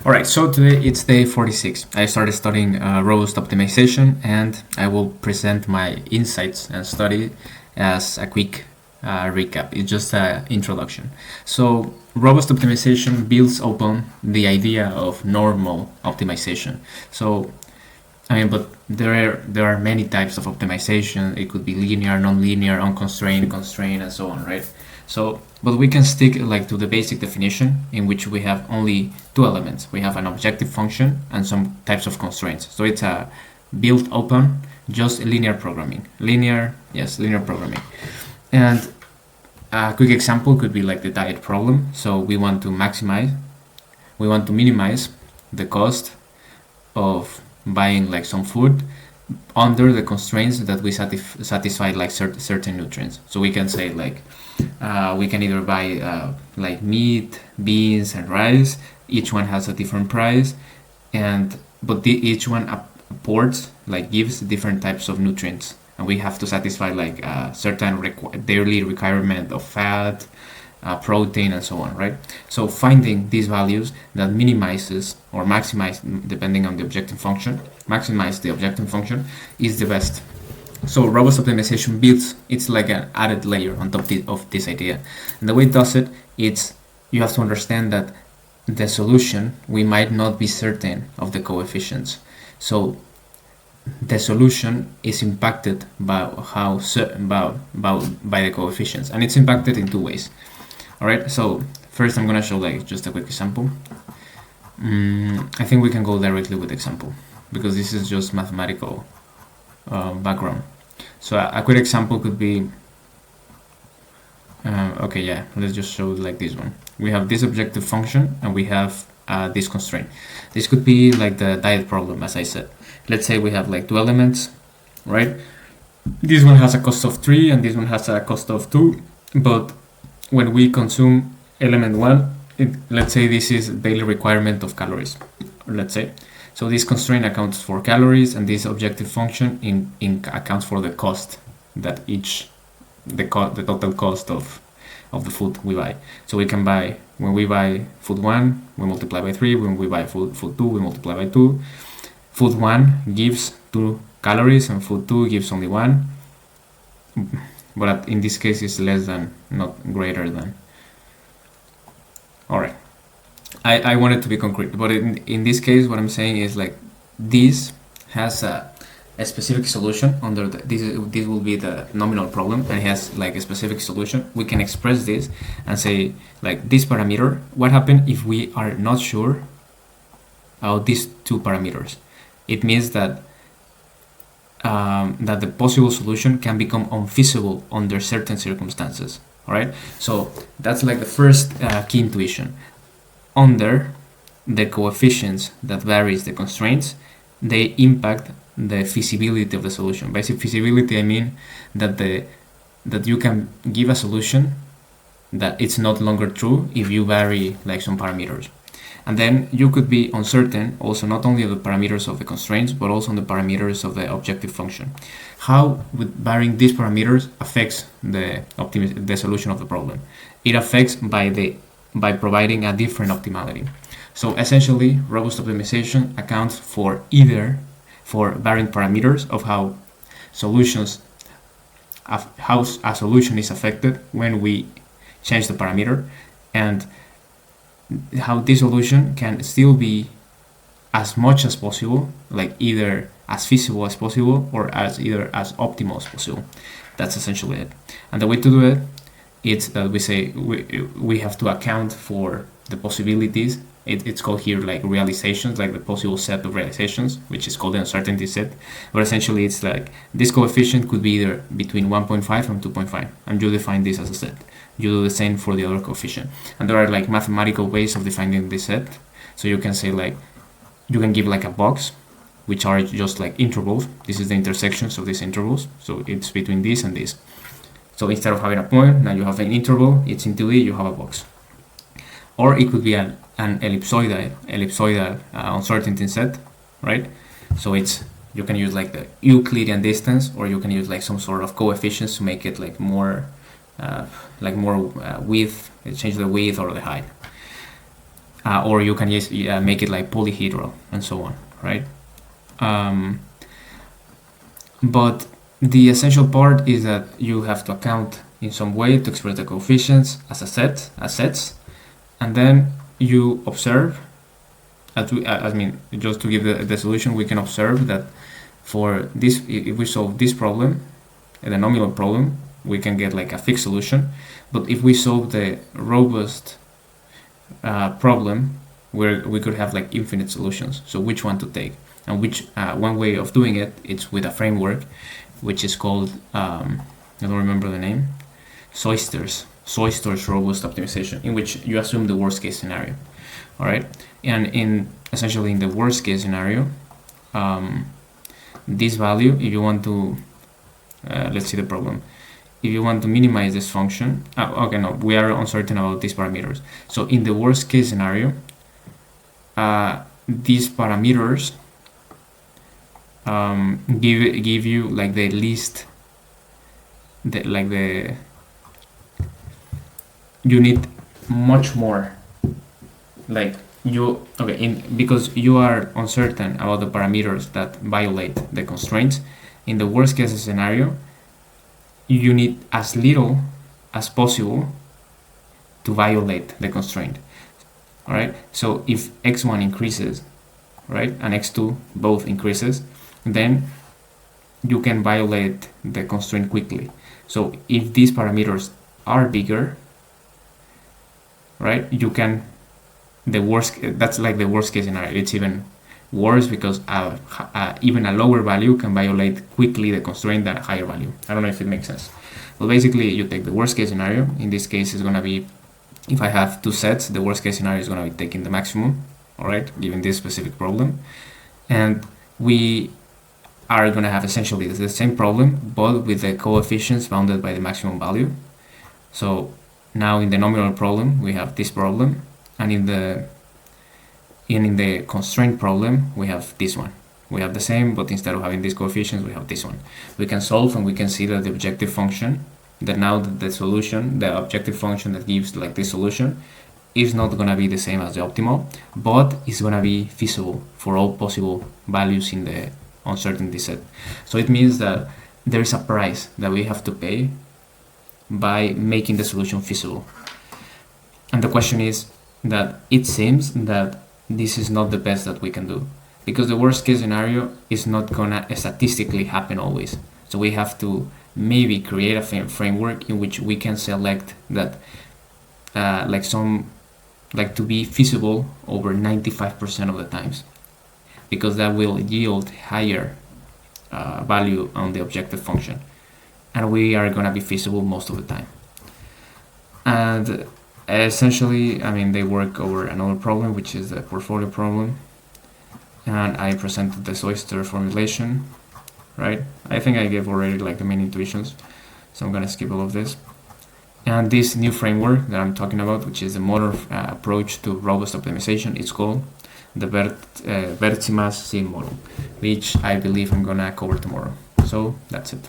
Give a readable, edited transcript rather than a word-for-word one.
All right, so today it's day 46. I started studying robust optimization, and I will present my insights and study as a quick recap. It's just an introduction. So robust optimization builds upon the idea of normal optimization. So but there are many types of optimization. It could be linear, non-linear, unconstrained, constrained, and so on, right? So, but we can stick like to the basic definition in which we have only two elements. We have an objective function and some types of constraints. So it's a built upon just linear programming. Linear programming. And a quick example could be like the diet problem. So we want to minimize the cost of buying like some food under the constraints that we satisfy like certain nutrients. So we can say like we can either buy like meat, beans, and rice. Each one has a different price, but each one apports like gives different types of nutrients, and we have to satisfy like certain daily requirement of fat, protein, and so on, right? So finding these values that minimizes or maximize, depending on the objective function, maximize the objective function is the best. So robust optimization builds, it's like an added layer on top of this idea. And the way it does it, it's you have to understand that the solution, we might not be certain of the coefficients. So the solution is impacted by by the coefficients, and it's impacted in two ways. All right, so first I'm gonna show like just a quick example. I think we can go directly with example because this is just mathematical background. So a quick example could be, let's just show like this one. We have this objective function and we have this constraint. This could be like the diet problem, as I said. Let's say we have like two elements, right? This one has a cost of 3 and this one has a cost of 2, but when we consume element 1, let's say this is daily requirement of calories, let's say. So this constraint accounts for calories, and this objective function accounts for the cost that the total cost of the food we buy. So we can buy, when we buy food 1, we multiply by 3. When we buy food 2, we multiply by 2. Food 1 gives 2 calories, and food 2 gives only 1. But in this case, it's less than, not greater than. All right. I want it to be concrete, but in this case, what I'm saying is like this has a specific solution under this will be the nominal problem, and it has like a specific solution. We can express this and say like this parameter. What happens if we are not sure about these two parameters? It means that that the possible solution can become unfeasible under certain circumstances. All right, so that's like the first key intuition. Under the coefficients that varies the constraints, they impact the feasibility of the solution. By feasibility, I mean that you can give a solution that it's not longer true if you vary like some parameters. And then you could be uncertain also not only of the parameters of the constraints, but also on the parameters of the objective function. How would varying these parameters affects the solution of the problem? It affects by providing a different optimality. So essentially, robust optimization accounts for either for varying parameters of how a solution is affected when we change the parameter, and how this solution can still be as much as possible, like either as feasible as possible or as optimal as possible. That's essentially it. And the way to do it, it's that we say we have to account for the possibilities. It's called here like realizations, like the possible set of realizations, which is called the uncertainty set. But essentially it's like this coefficient could be either between 1.5 and 2.5, and you define this as a set. You do the same for the other coefficient, and there are like mathematical ways of defining this set. So you can say like you can give like a box, which are just like intervals. This is the intersections of these intervals, so it's between this and this. So instead of having a point, now you have an interval, it's in 2D, you have a box. Or it could be an ellipsoidal uncertainty set, right? So you can use like the Euclidean distance, or you can use like some sort of coefficients to make it like more width, change the width or the height. or you can just make it like polyhedral and so on, right? Um, but the essential part is that you have to account in some way to express the coefficients as a set, as sets, and then you observe. I mean, just to give the solution, we can observe that for this, if we solve this problem, the nominal problem, we can get like a fixed solution. But if we solve the robust problem, where we could have like infinite solutions. So which one to take? And which one way of doing it, it's with a framework, which is called, I don't remember the name, Soister's robust optimization, in which you assume the worst case scenario. All right, and essentially in the worst case scenario, this value, if you want to, let's see the problem. If you want to minimize this function, okay, no, we are uncertain about these parameters. So in the worst case scenario, these parameters give you like the least, you need much more, like you, okay, because you are uncertain about the parameters that violate the constraints. In the worst case scenario, you need as little as possible to violate the constraint. All right, so if x1 increases, right, and x2 both increases, then you can violate the constraint quickly. So if these parameters are bigger, right, you can, that's like the worst case scenario. It's even worse because even a lower value can violate quickly the constraint than a higher value. I don't know if it makes sense. Well, basically you take the worst case scenario. In this case, it's going to be, if I have two sets, the worst case scenario is going to be taking the maximum, all right, given this specific problem. And we are going to have essentially the same problem, but with the coefficients bounded by the maximum value. So now in the nominal problem, we have this problem, and in the constraint problem, we have this one. We have the same, but instead of having these coefficients, we have this one. We can solve, and we can see that the objective function, that now the solution, the objective function that gives like this solution, is not going to be the same as the optimal, but it's going to be feasible for all possible values in the uncertainty set. So it means that there is a price that we have to pay by making the solution feasible. And the question is that it seems that this is not the best that we can do, because the worst case scenario is not gonna statistically happen always. So we have to maybe create a framework in which we can select that like to be feasible over 95% of the times, because that will yield higher value on the objective function, and we are going to be feasible most of the time. And essentially, I mean, they work over another problem, which is the portfolio problem, and I presented the Oyster formulation, right? I think I gave already like the main intuitions, so I'm going to skip all of this. And this new framework that I'm talking about, which is the modern approach to robust optimization, is called the Vertimas SIM model, which I believe I'm gonna cover tomorrow. So that's it.